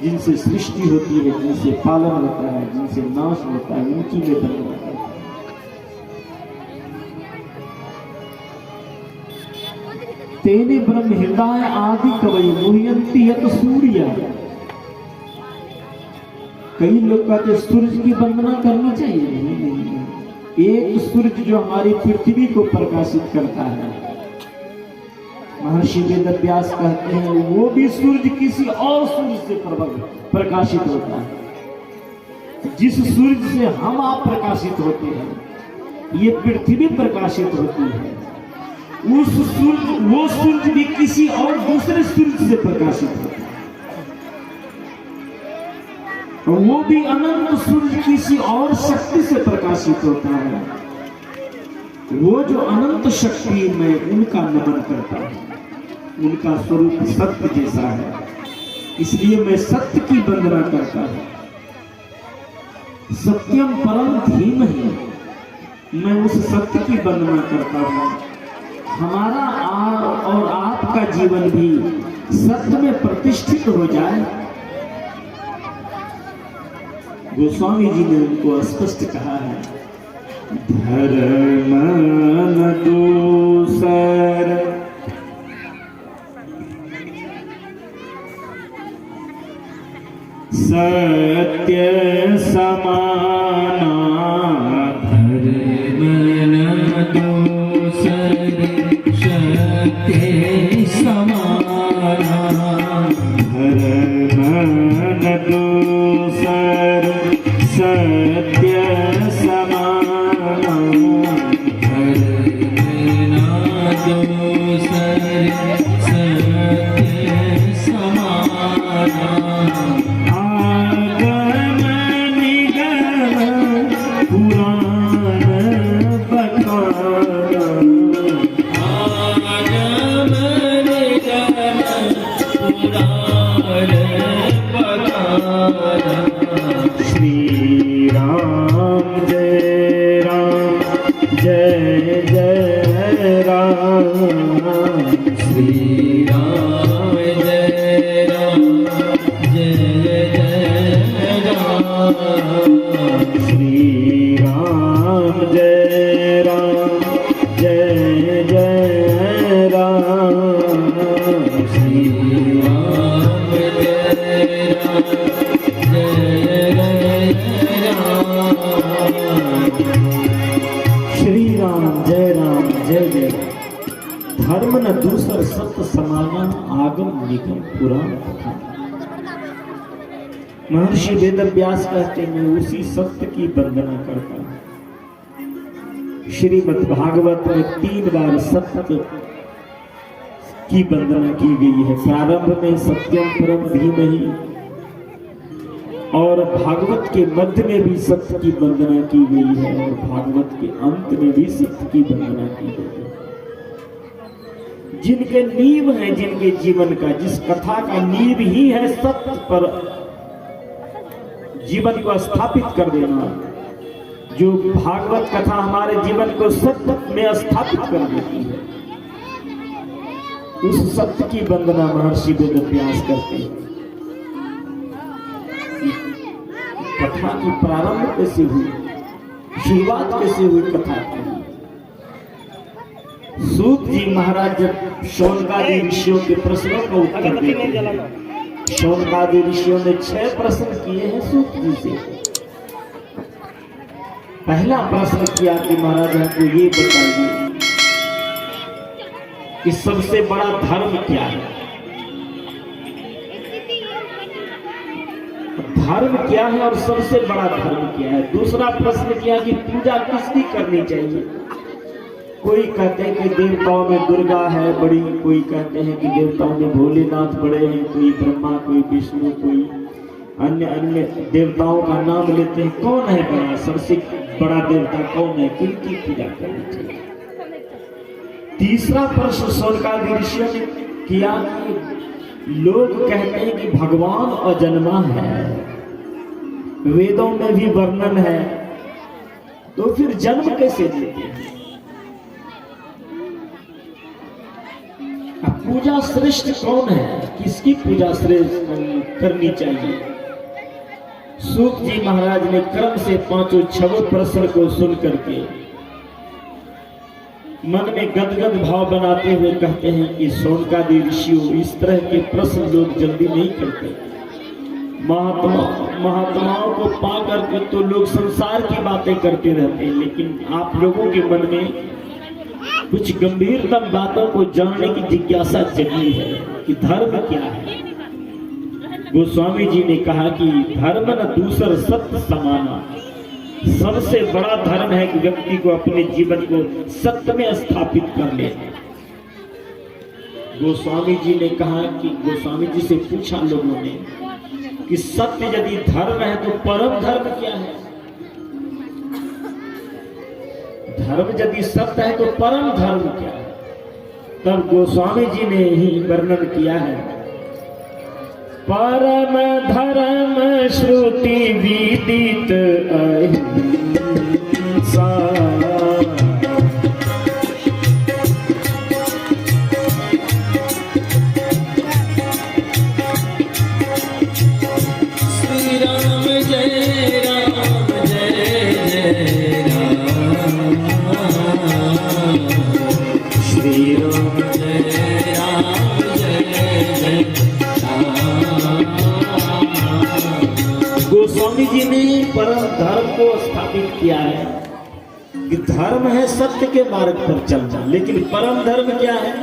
जिनसे सृष्टि होती है, जिनसे पालन होता है, जिनसे नाश होता है, उनकी में बंधना करता है। तेने ब्रह्म हृदय आदि कवि मुह्यंती यत सूर्य। कई लोग कहते सूरज की वंदना करनी चाहिए। नहीं, एक सूरज जो हमारी पृथ्वी को प्रकाशित करता है, महर्षि वेदव्यास कहते हैं वो भी सूरज किसी और सूरज से प्रकाशित होता है। जिस सूरज से हम आप प्रकाशित होते हैं, ये पृथ्वी प्रकाशित होती है, वो सूरज भी किसी और दूसरे सूरज से प्रकाशित होता है। वो भी अनंत सूरज किसी और शक्ति से प्रकाशित होता है। वो जो अनंत शक्ति में उनका नमन करता है, उनका स्वरूप सत्य जैसा है, इसलिए मैं सत्य की वंदना करता हूं। सत्यम परम धीमहि, मैं उस सत्य की वंदना करता हूं। हमारा और आपका जीवन भी सत्य में प्रतिष्ठित हो जाए। गोस्वामी जी ने उनको स्पष्ट कहा है, धर्म न दूसर सत्य समाना, धर्म न दूसर सत्य समाना, धर्म न दूसर सत्य समाना, धर्म न दूसर सत्य समाना, आगम निगम पुराण बखाना, आगम निगम पुराण बखाना। श्री राम जय जय राम, श्री राम जय राम जय जय राम, श्री राम जय जय राम, श्री राम जय राम जय राम, श्री राम जय जय राम। धर्म न दूसर सत्य समाना, आगम निगम पुराण बखाना। महर्षि वेदव्यास कहते हैं उसी सत्य की वंदना करता हूं। श्रीमद् भागवत में 3 बार सत्य की वंदना की गई है। प्रारंभ में सत्यम परम धीमहि, और भागवत के मध्य में भी सत्य की वंदना की गई है, और भागवत के अंत में भी सत्य की वंदना की गई है। जिनके नींव है, जिनके जीवन का, जिस कथा का नींव ही है सत्य पर जीवन को स्थापित कर देना, जो भागवत कथा हमारे जीवन को सत्य में स्थापित कर देती है, उस सत्य की वंदना महर्षि वेदव्यास करते हैं। कथा की प्रारंभ कैसे हुई, शुरुआत कैसे हुई कथा की? सूत जी महाराज जब शौनकादि ऋषियों के प्रश्नों का उत्तर देते हैं, शौनकादि ऋषियों ने 6 प्रश्न किए हैं सूत जी से। पहला प्रश्न किया कि महाराज हमको ये बताइए कि सबसे बड़ा धर्म क्या है, धर्म क्या है और सबसे बड़ा धर्म क्या है। दूसरा प्रश्न किया कि पूजा किसकी करनी चाहिए। कोई कहते हैं कि देवताओं में दुर्गा है बड़ी, कोई कहते हैं कि देवताओं में भोलेनाथ बड़े हैं, कोई ब्रह्मा, कोई विष्णु, कोई अन्य देवताओं का नाम लेते हैं। कौन है बड़ा, सबसे बड़ा देवता कौन है, किनकी पूजा करनी चाहिए। तीसरा प्रश्न शौनकादि ऋषियों ने किया कि लोग कहते हैं कि भगवान अजन्मा है, वेदों में भी वर्णन है, तो फिर जन्म कैसे लेते हैं। पूजा श्रेष्ठ कौन है, किसकी पूजा श्रेष्ठ करनी चाहिए। सूत जी महाराज ने क्रम से पांचों छह प्रश्न को सुन करके मन में गदगद भाव बनाते हुए कहते हैं कि सोनकादि ऋषियों, इस तरह के प्रश्न लोग जल्दी नहीं करते। महात्माओं को पा करके तो लोग संसार की बातें करते रहते हैं, लेकिन आप लोगों के मन में कुछ गंभीरतम बातों को जानने की जिज्ञासा जगी है कि धर्म क्या है। गोस्वामी जी ने कहा कि धर्म न दूसर सत्य समाना, सबसे बड़ा धर्म है कि व्यक्ति को अपने जीवन को सत्य में स्थापित कर ले। गोस्वामी जी ने कहा कि गोस्वामी जी से पूछा लोगों ने कि सत्य यदि धर्म है तो परम धर्म क्या है? धर्म यदि सत्य है तो परम धर्म क्या है? तब गोस्वामी जी ने ही वर्णन किया है, परम धर्म श्रुति विदित अहिंसा, श्री राम जय राम जय जय राम, श्री राम जय राम जय जय राम। गोस्वामी जी ने परम धर्म को स्थापित किया है कि धर्म है सत्य के मार्ग पर चलना, लेकिन परम धर्म क्या है?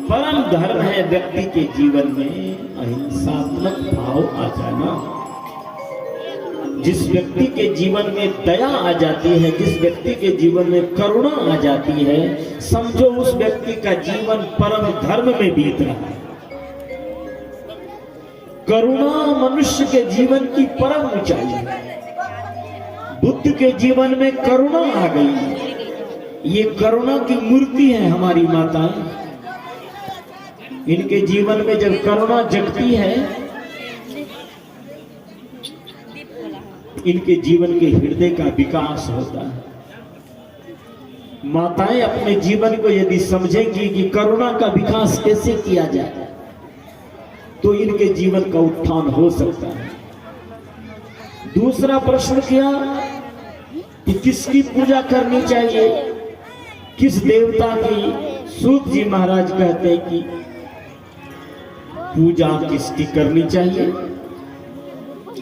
परम धर्म है व्यक्ति के जीवन में अहिंसात्मक भाव आ जाना। जिस व्यक्ति के जीवन में दया आ जाती है, जिस व्यक्ति के जीवन में करुणा आ जाती है, समझो उस व्यक्ति का जीवन परम धर्म में बीत रहा है। करुणा मनुष्य के जीवन की परम ऊंचाई है। बुद्ध के जीवन में करुणा आ गई। ये करुणा की मूर्ति है हमारी माताएं। इनके जीवन में जब करुणा जगती है, इनके जीवन के हृदय का विकास होता है। माताएं अपने जीवन को यदि समझेंगी कि करुणा का विकास कैसे किया जाए, तो इनके जीवन का उत्थान हो सकता है। दूसरा प्रश्न किया कि किसकी पूजा करनी चाहिए, किस देवता की? सूत जी महाराज कहते हैं कि पूजा किसकी करनी चाहिए?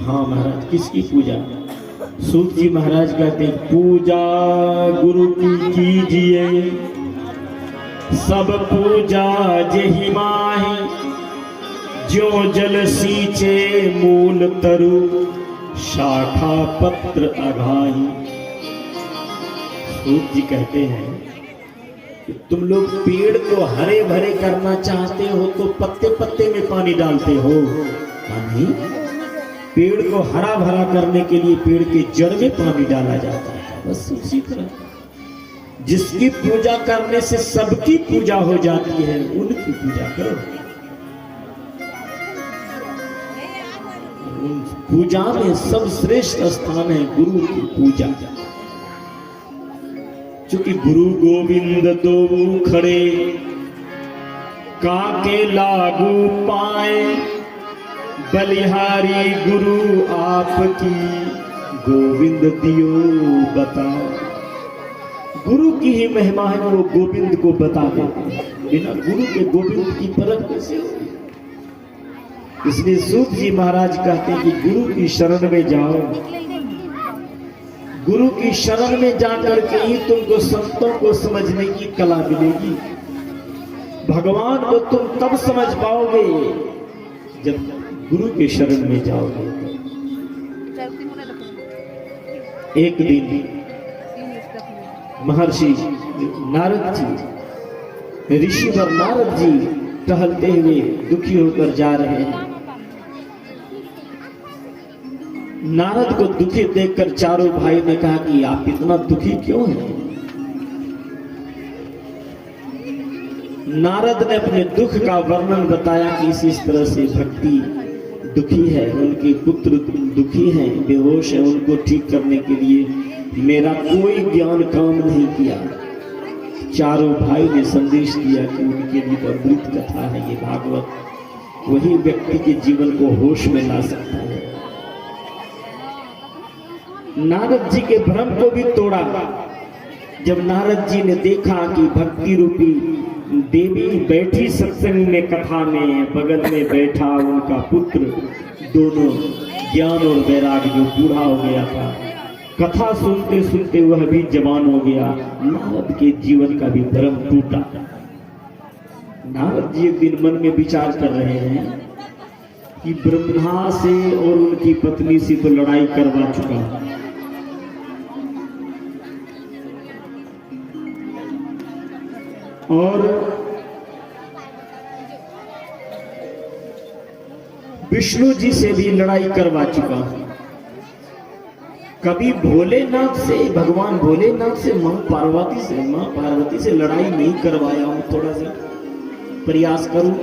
हाँ महाराज, किसकी पूजा? सूत जी महाराज कहते हैं पूजा गुरु की कीजिए, सब पूजा जेहि माहि, जो जल सींचे मूल तरु, शाखा पत्र अघाई। सूत जी कहते हैं कि तुम लोग पेड़ को हरे भरे करना चाहते हो तो पत्ते पत्ते में पानी डालते हो, नहीं, पेड़ को हरा भरा करने के लिए पेड़ के जड़ में पानी डाला जाता है। बस उसी तरह जिसकी पूजा करने से सबकी पूजा हो जाती है, उनकी पूजा करो। पूजा में सब श्रेष्ठ स्थान है गुरु की पूजा। चूंकि गुरु गोविंद दो खड़े, काके लागू पाए, बलिहारी गुरु आपकी, गोविंद दियो बता। गुरु की ही महिमा है, वो गोविंद को बता देते हैं। बिना गुरु के गोविंद की परख कैसे होगी? इसलिए सूत जी महाराज कहते हैं कि गुरु की शरण में जाओ। गुरु की शरण में जाकर के ही तुमको संतों को समझने की कला मिलेगी। भगवान को तुम तब समझ पाओगे जब गुरु के शरण में जाओगे। एक दिन महर्षि नारद जी, ऋषिवर नारद जी टहलते हुए दुखी होकर जा रहे हैं। नारद को दुखी देखकर चारों भाई ने कहा कि आप इतना दुखी क्यों हैं? नारद ने अपने दुख का वर्णन बताया कि इस तरह से भक्ति दुखी है, उनके पुत्र दुखी हैं, बेहोश हैं, उनको ठीक करने के लिए मेरा कोई ज्ञान काम नहीं किया। चारों भाई ने संदेश दिया कि उनके लिए तो अमृत कथा है ये भागवत, वही व्यक्ति के जीवन को होश में ला सकता है। नारद जी के भ्रम को भी तोड़ा। जब नारद जी ने देखा कि भक्ति रूपी देवी बैठी सत्संग में, कथा में, बगल में बैठा उनका पुत्र, दोनों ज्ञान और वैराग जो बूढ़ा हो गया था, कथा सुनते सुनते वह भी जवान हो गया, नारद के जीवन का भी भ्रम टूटा। नारद जी एक दिन मन में विचार कर रहे हैं कि ब्रह्मा से और उनकी पत्नी से तो लड़ाई करवा चुका, और विष्णु जी से भी लड़ाई करवा चुका। कभी भोलेनाथ से, भगवान भोलेनाथ से, मां पार्वती से लड़ाई नहीं करवाया हूं। थोड़ा सा प्रयास करूं।